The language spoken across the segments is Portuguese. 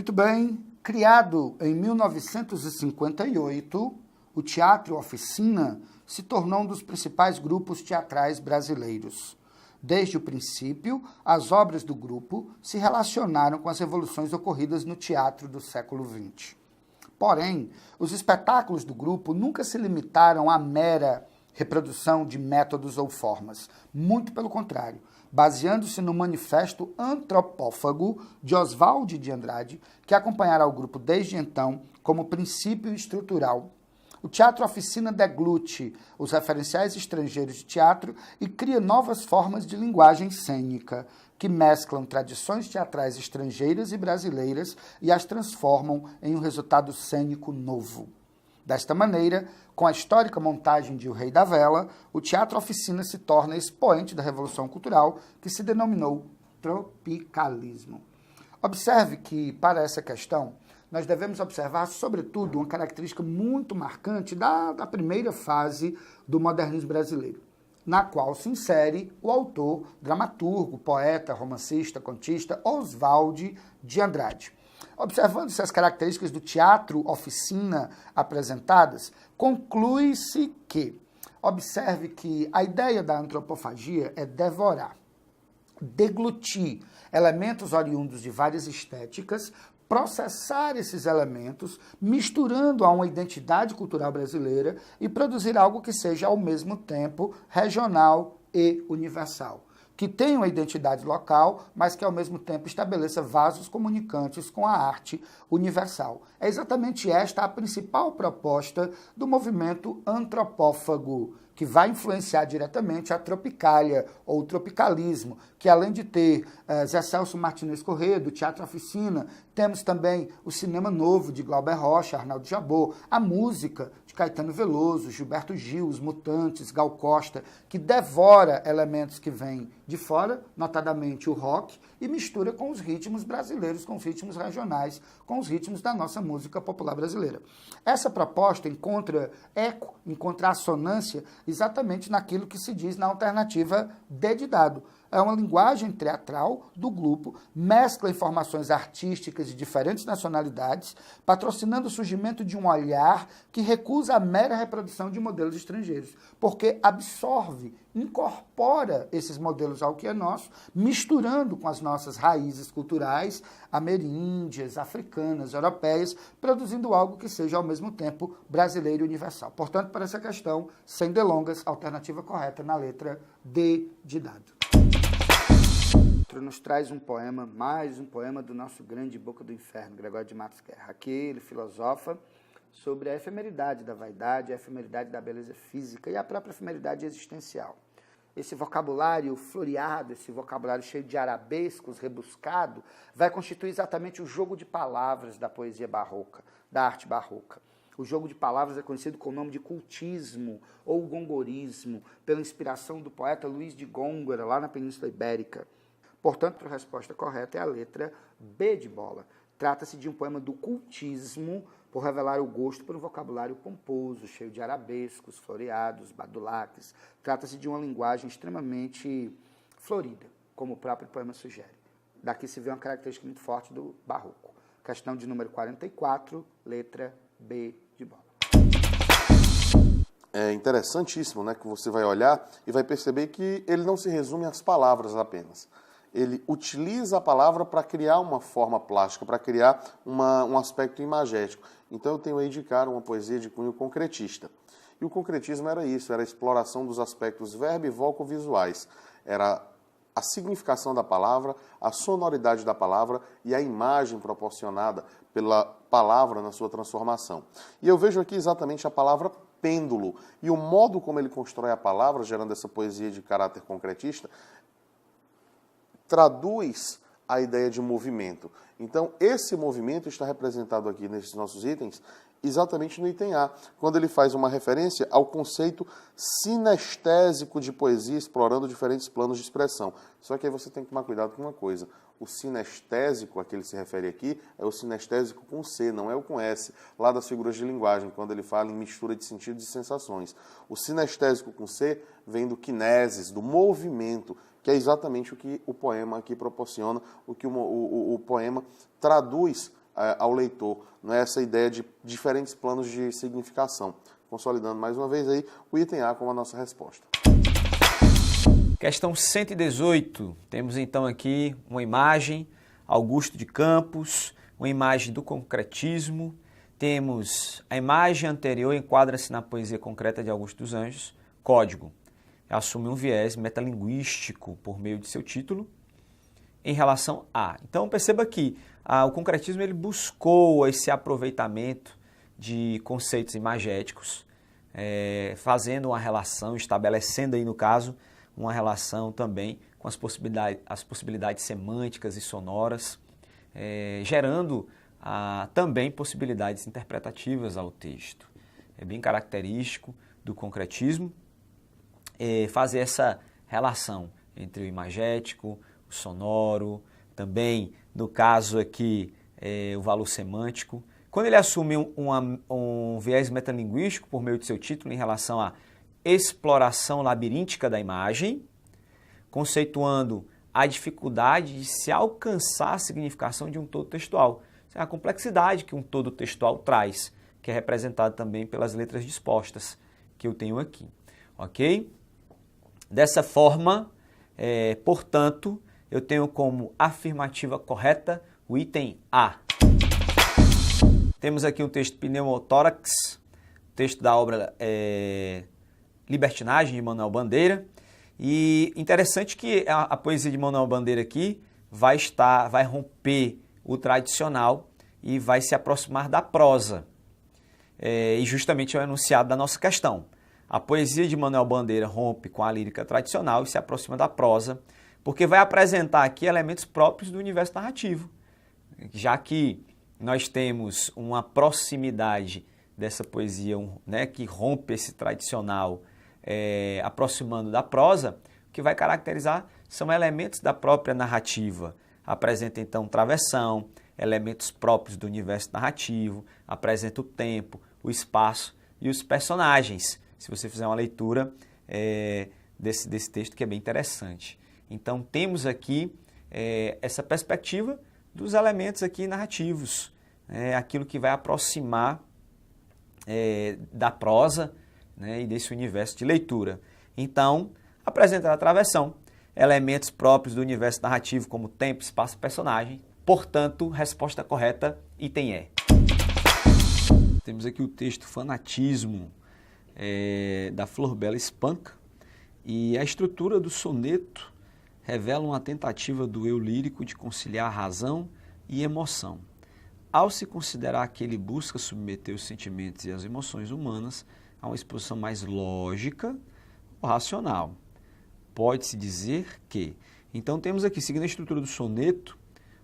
Muito bem, criado em 1958, o Teatro Oficina se tornou um dos principais grupos teatrais brasileiros. Desde o princípio, as obras do grupo se relacionaram com as revoluções ocorridas no teatro do século XX. Porém, os espetáculos do grupo nunca se limitaram à mera reprodução de métodos ou formas. Muito pelo contrário, baseando-se no manifesto antropófago de Oswald de Andrade, que acompanhará o grupo desde então como princípio estrutural. O Teatro Oficina deglute os referenciais estrangeiros de teatro e cria novas formas de linguagem cênica, que mesclam tradições teatrais estrangeiras e brasileiras e as transformam em um resultado cênico novo. Desta maneira, com a histórica montagem de O Rei da Vela, o Teatro Oficina se torna expoente da Revolução Cultural, que se denominou tropicalismo. Observe que, para essa questão, nós devemos observar, sobretudo, uma característica muito marcante da primeira fase do modernismo brasileiro, na qual se insere o autor, dramaturgo, poeta, romancista, contista Oswald de Andrade. Observando-se as características do teatro oficina apresentadas, conclui-se que, observe que a ideia da antropofagia é devorar, deglutir elementos oriundos de várias estéticas, processar esses elementos, misturando a uma identidade cultural brasileira e produzir algo que seja, ao mesmo tempo, regional e universal, que tenha uma identidade local, mas que, ao mesmo tempo, estabeleça vasos comunicantes com a arte universal. É exatamente esta a principal proposta do movimento antropófago, que vai influenciar diretamente a tropicália, ou o tropicalismo, que além de ter Zé Celso Martinez Corrêa, do Teatro Oficina, temos também o cinema novo de Glauber Rocha, Arnaldo Jabor, a música de Caetano Veloso, Gilberto Gil, Os Mutantes, Gal Costa, que devora elementos que vêm de fora, notadamente o rock, e mistura com os ritmos brasileiros, com os ritmos regionais, com os ritmos da nossa música popular brasileira. Essa proposta encontra eco, encontra assonância exatamente naquilo que se diz na alternativa D de dado. É uma linguagem teatral do grupo, mescla informações artísticas de diferentes nacionalidades, patrocinando o surgimento de um olhar que recusa a mera reprodução de modelos estrangeiros, porque absorve, incorpora esses modelos ao que é nosso, misturando com as nossas raízes culturais, ameríndias, africanas, europeias, produzindo algo que seja ao mesmo tempo brasileiro e universal. Portanto, para essa questão, sem delongas, a alternativa correta na letra D de dado. Nos traz um poema, mais um poema do nosso grande Boca do Inferno, Gregório de Matos Guerra. Aqui ele filosofa sobre a efemeridade da vaidade, a efemeridade da beleza física e a própria efemeridade existencial. Esse vocabulário floreado, esse vocabulário cheio de arabescos, rebuscado, vai constituir exatamente o jogo de palavras da poesia barroca, da arte barroca. O jogo de palavras é conhecido com o nome de cultismo ou gongorismo, pela inspiração do poeta Luís de Góngora, lá na Península Ibérica. Portanto, a resposta correta é a letra B de bola. Trata-se de um poema do cultismo, por revelar o gosto por um vocabulário pomposo, cheio de arabescos, floreados, badulaques. Trata-se de uma linguagem extremamente florida, como o próprio poema sugere. Daqui se vê uma característica muito forte do barroco. Questão de número 44, letra B de bola. É interessantíssimo, né, que você vai olhar e vai perceber que ele não se resume às palavras apenas. Ele utiliza a palavra para criar uma forma plástica, para criar um aspecto imagético. Então eu tenho aí de cara uma poesia de cunho concretista. E o concretismo era isso, era a exploração dos aspectos verbo-voco-visuais. Era a significação da palavra, a sonoridade da palavra e a imagem proporcionada pela palavra na sua transformação. E eu vejo aqui exatamente a palavra pêndulo. E o modo como ele constrói a palavra, gerando essa poesia de caráter concretista, traduz a ideia de movimento. Então, esse movimento está representado aqui nesses nossos itens, exatamente no item A, quando ele faz uma referência ao conceito sinestésico de poesia, explorando diferentes planos de expressão. Só que aí você tem que tomar cuidado com uma coisa. O sinestésico a que ele se refere aqui é o sinestésico com C, não é o com S, lá das figuras de linguagem, quando ele fala em mistura de sentidos e sensações. O sinestésico com C vem do kinesis, do movimento, que é exatamente o que o poema aqui proporciona, o que o poema traduz ao leitor. Não é essa ideia de diferentes planos de significação. Consolidando mais uma vez aí o item A como a nossa resposta. Questão 118. Temos então aqui uma imagem, Augusto de Campos, uma imagem do concretismo. Temos a imagem anterior, enquadra-se na poesia concreta de Augusto dos Anjos. Código. Assume um viés metalinguístico por meio de seu título em relação a. Então perceba que o concretismo ele buscou esse aproveitamento de conceitos imagéticos, fazendo uma relação, estabelecendo aí no caso uma relação também com as possibilidades semânticas e sonoras, gerando também possibilidades interpretativas ao texto. É bem característico do concretismo fazer essa relação entre o imagético, o sonoro, também, no caso aqui, o valor semântico. Quando ele assume um viés metalinguístico por meio de seu título em relação à exploração labiríntica da imagem, conceituando a dificuldade de se alcançar a significação de um todo textual. A complexidade que um todo textual traz, que é representado também pelas letras dispostas que eu tenho aqui. Ok? Dessa forma, portanto, eu tenho como afirmativa correta o item A. Temos aqui um texto Pneumotórax, texto da obra Libertinagem, de Manuel Bandeira. E interessante que a poesia de Manuel Bandeira aqui vai romper o tradicional e vai se aproximar da prosa. E justamente é o enunciado da nossa questão. A poesia de Manuel Bandeira rompe com a lírica tradicional e se aproxima da prosa, porque vai apresentar aqui elementos próprios do universo narrativo, já que nós temos uma proximidade dessa poesia, que rompe esse tradicional, aproximando da prosa. O que vai caracterizar são elementos da própria narrativa. Apresenta então travessão, elementos próprios do universo narrativo, apresenta o tempo, o espaço e os personagens, se você fizer uma leitura desse texto, que é bem interessante. Então temos aqui essa perspectiva dos elementos aqui narrativos, aquilo que vai aproximar da prosa, e desse universo de leitura. Então, apresenta a travessão, elementos próprios do universo narrativo como tempo, espaço e personagem. Portanto, resposta correta, item E. Temos aqui o texto Fanatismo, da Flor Bela Espanca, e a estrutura do soneto revela uma tentativa do eu lírico de conciliar razão e emoção. Ao se considerar que ele busca submeter os sentimentos e as emoções humanas a uma exposição mais lógica ou racional. Pode-se dizer que... Então temos aqui, seguindo a estrutura do soneto,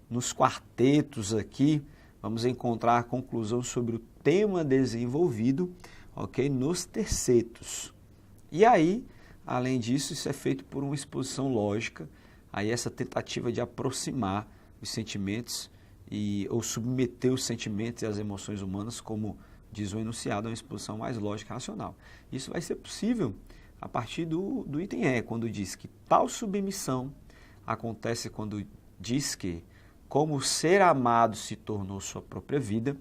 nos quartetos aqui, vamos encontrar a conclusão sobre o tema desenvolvido, nos tercetos. E aí, além disso, isso é feito por uma exposição lógica, aí essa tentativa de aproximar os sentimentos ou submeter os sentimentos e as emoções humanas, como diz o enunciado, a uma exposição mais lógica e racional. Isso vai ser possível a partir do item E, quando diz que tal submissão acontece quando diz que, como o ser amado se tornou sua própria vida,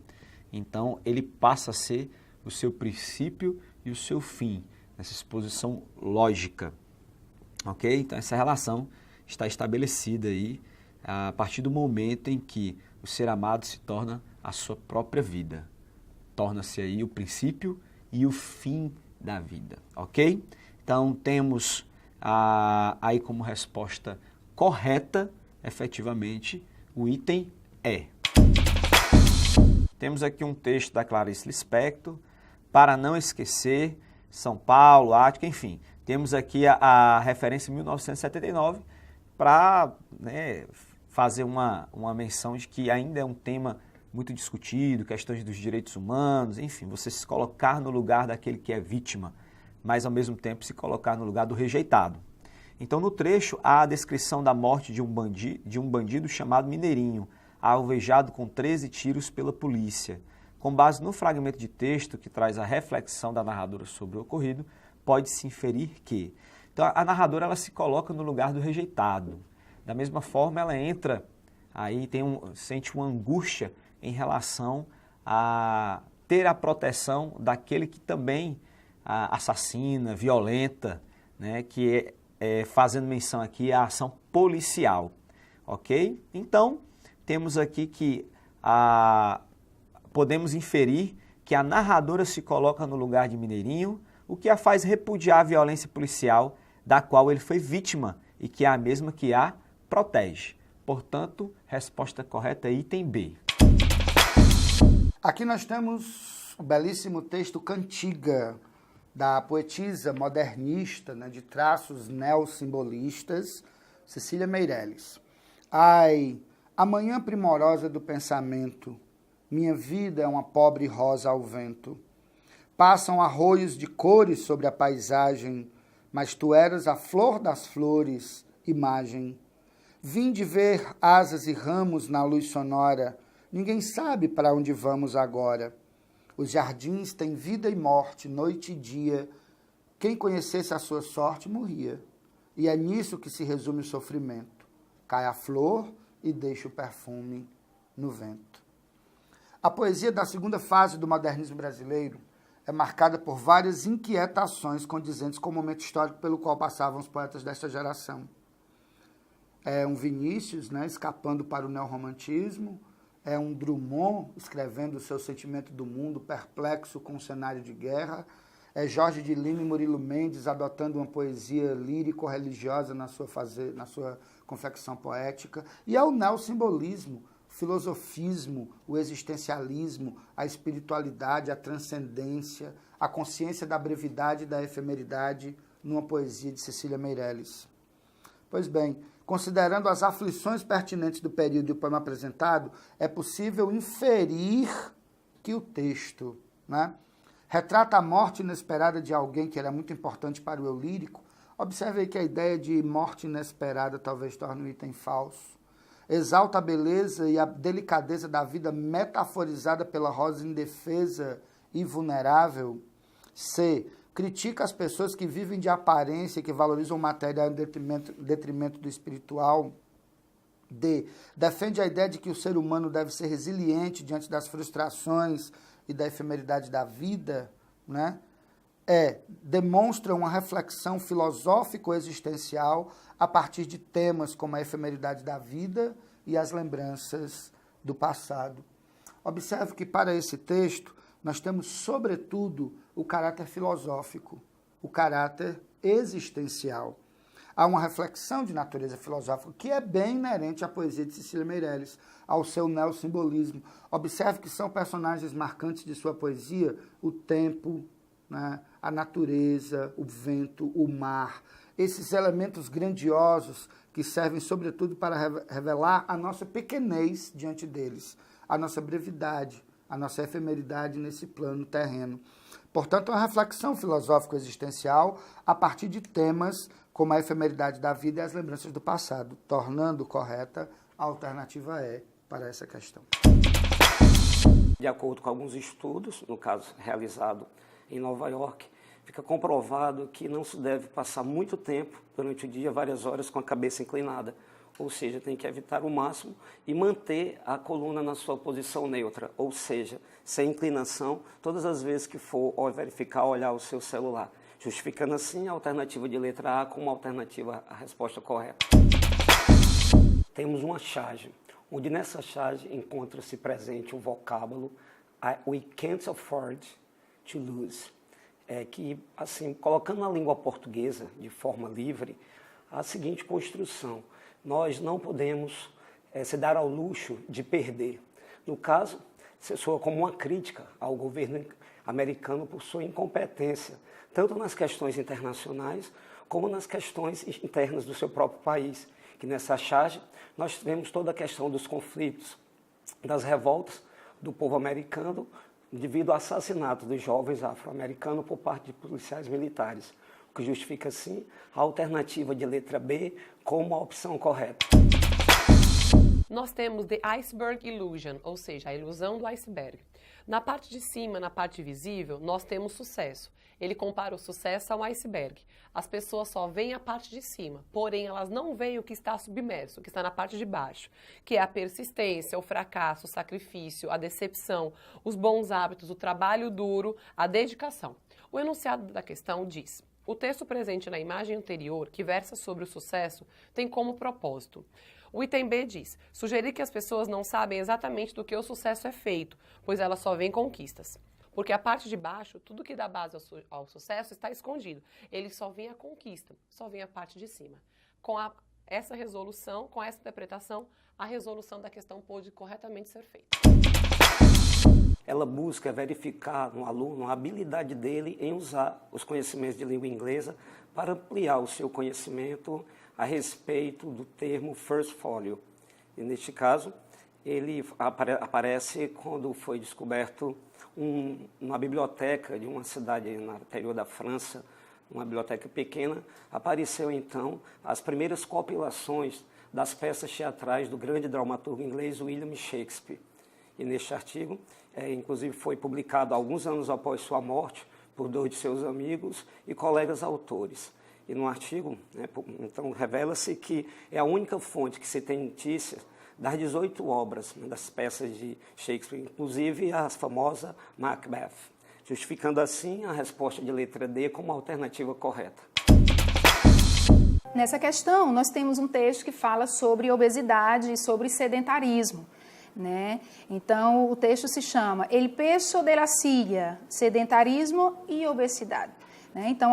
então ele passa a ser o seu princípio e o seu fim, nessa exposição lógica. Ok? Então essa relação está estabelecida aí a partir do momento em que o ser amado se torna a sua própria vida. Torna-se aí o princípio e o fim da vida, ok? Então, temos aí como resposta correta, efetivamente, o item E. Temos aqui um texto da Clarice Lispector, Para Não Esquecer, São Paulo, Ática, enfim. Temos aqui a referência 1979 para fazer uma menção de que ainda é um tema muito discutido, questões dos direitos humanos, enfim, você se colocar no lugar daquele que é vítima, mas ao mesmo tempo se colocar no lugar do rejeitado. Então no trecho há a descrição da morte de um bandido chamado Mineirinho, alvejado com 13 tiros pela polícia. Com base no fragmento de texto que traz a reflexão da narradora sobre o ocorrido, pode-se inferir que então, a narradora ela se coloca no lugar do rejeitado. Da mesma forma, ela entra aí, sente uma angústia em relação a ter a proteção daquele que também assassina, violenta, né, que fazendo menção aqui à ação policial, ok? Então, temos aqui que podemos inferir que a narradora se coloca no lugar de Mineirinho, o que a faz repudiar a violência policial da qual ele foi vítima e que é a mesma que a protege. Portanto, resposta correta é item B. Aqui nós temos o belíssimo texto Cantiga, da poetisa modernista, né, de traços neossimbolistas, Cecília Meirelles. Ai, a manhã primorosa do pensamento, minha vida é uma pobre rosa ao vento. Passam arroios de cores sobre a paisagem, mas tu eras a flor das flores, imagem. Vim de ver asas e ramos na luz sonora, ninguém sabe para onde vamos agora. Os jardins têm vida e morte, noite e dia. Quem conhecesse a sua sorte morria. E é nisso que se resume o sofrimento. Cai a flor e deixa o perfume no vento. A poesia da segunda fase do modernismo brasileiro é marcada por várias inquietações condizentes com o momento histórico pelo qual passavam os poetas desta geração. É um Vinícius, né, escapando para o neorromantismo, é um Drummond escrevendo o seu sentimento do mundo perplexo com o cenário de guerra, é Jorge de Lima e Murilo Mendes adotando uma poesia lírico-religiosa na sua confecção poética, e é o neossimbolismo, o filosofismo, o existencialismo, a espiritualidade, a transcendência, a consciência da brevidade e da efemeridade numa poesia de Cecília Meirelles. Pois bem, considerando as aflições pertinentes do período e o poema apresentado, é possível inferir que o texto, né, retrata a morte inesperada de alguém que era muito importante para o eu lírico. Observe aí que a ideia de morte inesperada talvez torne um item falso. Exalta a beleza e a delicadeza da vida metaforizada pela rosa indefesa e vulnerável. C. Critica as pessoas que vivem de aparência e que valorizam o material em detrimento do espiritual. D. Defende a ideia de que o ser humano deve ser resiliente diante das frustrações e da efemeridade da vida, né? Demonstra uma reflexão filosófico-existencial a partir de temas como a efemeridade da vida e as lembranças do passado. Observe que para esse texto nós temos, sobretudo, o caráter filosófico, o caráter existencial. Há uma reflexão de natureza filosófica que é bem inerente à poesia de Cecília Meirelles, ao seu neossimbolismo. Observe que são personagens marcantes de sua poesia o tempo, né, a natureza, o vento, o mar, esses elementos grandiosos que servem sobretudo para revelar a nossa pequenez diante deles, a nossa brevidade, a nossa efemeridade nesse plano terreno. Portanto, é uma reflexão filosófico-existencial a partir de temas como a efemeridade da vida e as lembranças do passado, tornando correta a alternativa E para essa questão. De acordo com alguns estudos, no caso realizado em Nova York, fica comprovado que não se deve passar muito tempo durante o dia, várias horas, com a cabeça inclinada. Ou seja, tem que evitar o máximo e manter a coluna na sua posição neutra, ou seja, sem inclinação, todas as vezes que for verificar, olhar o seu celular, justificando assim a alternativa de letra A como alternativa à resposta correta. Temos uma charge, onde nessa charge encontra-se presente o vocábulo we can't afford to lose, que, assim, colocando na língua portuguesa de forma livre, a seguinte construção: nós não podemos se dar ao luxo de perder. No caso, se soa como uma crítica ao governo americano por sua incompetência, tanto nas questões internacionais como nas questões internas do seu próprio país. Que nessa charge nós tivemos toda a questão dos conflitos, das revoltas do povo americano devido ao assassinato dos jovens afro-americanos por parte de policiais militares, o que justifica, sim, a alternativa de letra B como a opção correta. Nós temos The Iceberg Illusion, ou seja, a ilusão do iceberg. Na parte de cima, na parte visível, nós temos sucesso. Ele compara o sucesso a um iceberg. As pessoas só veem a parte de cima, porém elas não veem o que está submerso, o que está na parte de baixo, que é a persistência, o fracasso, o sacrifício, a decepção, os bons hábitos, o trabalho duro, a dedicação. O enunciado da questão diz: o texto presente na imagem anterior, que versa sobre o sucesso, tem como propósito. O item B diz: sugerir que as pessoas não sabem exatamente do que o sucesso é feito, pois elas só veem conquistas. Porque a parte de baixo, tudo que dá base ao sucesso está escondido. Ele só vê a conquista, só vê a parte de cima. Com essa resolução, com essa interpretação, a resolução da questão pôde corretamente ser feita. Ela busca verificar no aluno a habilidade dele em usar os conhecimentos de língua inglesa para ampliar o seu conhecimento a respeito do termo first folio. E neste caso, ele aparece quando foi descoberto uma biblioteca de uma cidade no interior da França, uma biblioteca pequena. Apareceu então as primeiras compilações das peças teatrais do grande dramaturgo inglês William Shakespeare. E neste artigo, inclusive foi publicado alguns anos após sua morte por 2 de seus amigos e colegas autores. E no artigo, então, revela-se que é a única fonte que se tem notícias das 18 obras, das peças de Shakespeare, inclusive a famosa Macbeth, justificando assim a resposta de letra D como a alternativa correta. Nessa questão, nós temos um texto que fala sobre obesidade e sobre sedentarismo, né? Então, o texto se chama El peso de la silla, sedentarismo e obesidade. Né? Então,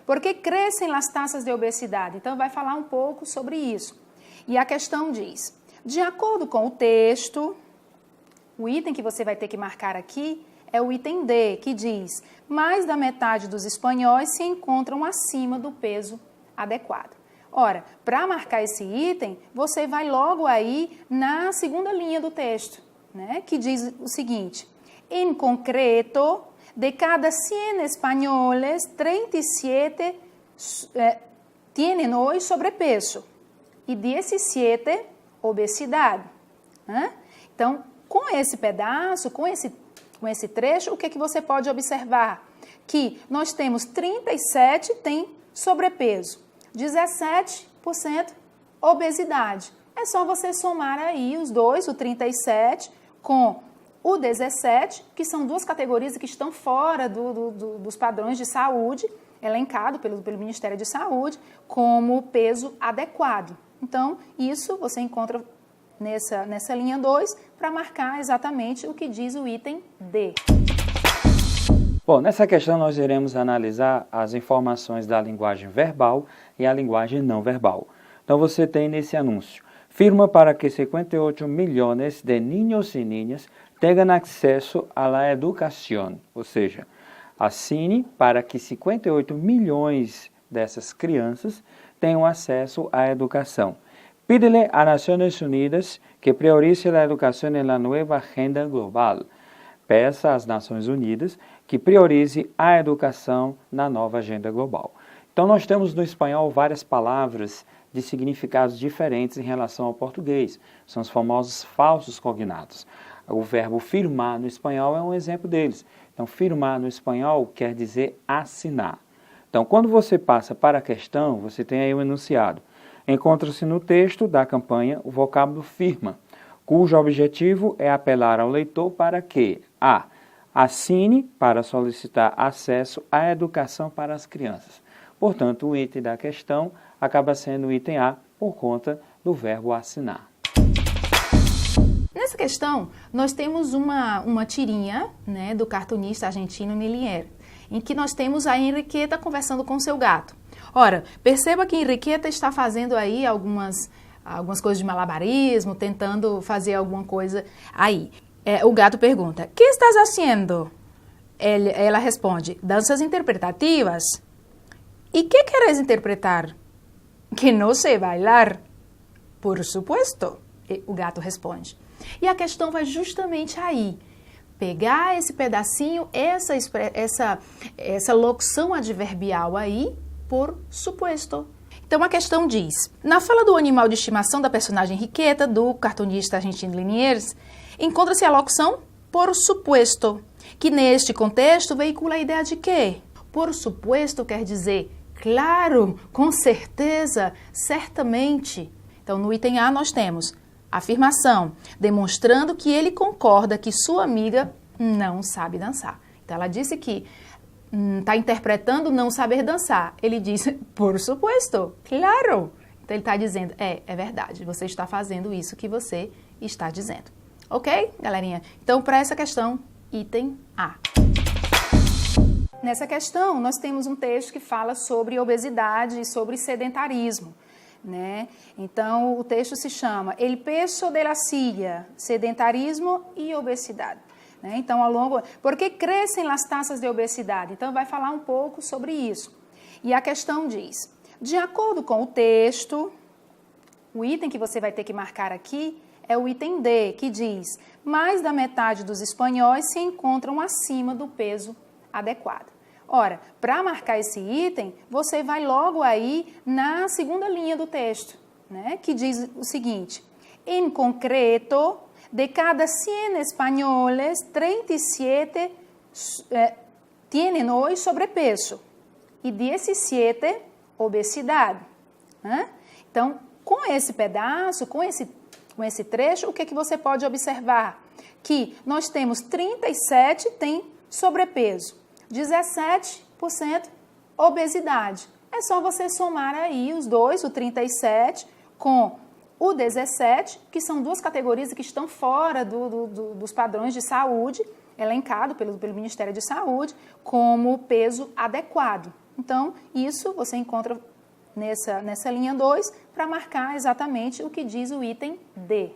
por que crescem as taxas de obesidade? Então, vai falar um pouco sobre isso. E a questão diz: de acordo com o texto, o item que você vai ter que marcar aqui é o item D, que diz: mais da metade dos espanhóis se encontram acima do peso adequado. Ora, para marcar esse item, você vai logo aí na segunda linha do texto, né, que diz o seguinte: em concreto, de cada 100 espanhóis, 37 tienen hoy sobrepeso e 17 obesidade. Né? Então, com esse pedaço, com esse trecho, o que você pode observar? Que nós temos 37 tem sobrepeso, 17% obesidade. É só você somar aí os dois, o 37 com o 17, que são 2 categorias que estão fora dos padrões de saúde, elencado pelo Ministério de Saúde, como peso adequado. Então, isso você encontra nessa linha 2 para marcar exatamente o que diz o item D. Bom, nessa questão nós iremos analisar as informações da linguagem verbal e a linguagem não verbal. Então você tem nesse anúncio: firma para que 58 milhões de niños e niñas tenham acesso à la educación, ou seja, assine para que 58 milhões dessas crianças tenham acesso à educação. Pídele a Nações Unidas que priorize a educação na nova agenda global. Peça às Nações Unidas que priorize a educação na nova agenda global. Então nós temos no espanhol várias palavras de significados diferentes em relação ao português. São os famosos falsos cognatos. O verbo firmar no espanhol é um exemplo deles. Então, firmar no espanhol quer dizer assinar. Então, quando você passa para a questão, você tem aí o enunciado. Encontra-se no texto da campanha o vocábulo firma, cujo objetivo é apelar ao leitor para que a. Assine para solicitar acesso à educação para as crianças. Portanto, o item da questão acaba sendo o item A por conta do verbo assinar. Nessa questão, nós temos uma tirinha, né, do cartunista argentino Méliès, em que nós temos a Henriqueta conversando com seu gato. Ora, perceba que Henriqueta está fazendo aí algumas coisas de malabarismo, tentando fazer alguma coisa aí. O gato pergunta: "Que estás haciendo?" Ela responde: "Danças interpretativas." "E que queres interpretar?" "Que não sei bailar." "Por supuesto," o gato responde. E a questão vai justamente aí. Pegar esse pedacinho, essa locução adverbial aí, por supuesto. Então a questão diz: na fala do animal de estimação da personagem Henriqueta, do cartunista argentino Liniers, encontra-se a locução por supuesto, que neste contexto veicula a ideia de que Por supuesto quer dizer claro, com certeza, certamente. Então, no item A nós temos afirmação, demonstrando que ele concorda que sua amiga não sabe dançar. Então, ela disse que está interpretando não saber dançar. Ele disse, por supuesto, claro. Então, ele está dizendo, é verdade, você está fazendo isso que você está dizendo. Ok, galerinha? Então, para essa questão, item A. Nessa questão, nós temos um texto que fala sobre obesidade e sobre sedentarismo, né? Então, o texto se chama El peso de la silla, sedentarismo e obesidade. Né? Então, ao longo... Por que crescem as taxas de obesidade? Então, vai falar um pouco sobre isso. E a questão diz, de acordo com o texto, o item que você vai ter que marcar aqui é o item D, que diz, mais da metade dos espanhóis se encontram acima do peso adequado. Ora, para marcar esse item, você vai logo aí na segunda linha do texto, né? Que diz o seguinte, em concreto, de cada 100 espanhóis, 37 tienen hoy sobrepeso e 17 obesidade. Né? Então, com esse pedaço, com esse trecho, o que você pode observar? Que nós temos 37 tem sobrepeso, 17% obesidade. É só você somar aí os dois, o 37 com o 17, que são duas categorias que estão fora dos padrões de saúde, elencado pelo Ministério de Saúde, como peso adequado. Então, isso você encontra nessa linha 2 para marcar exatamente o que diz o item D.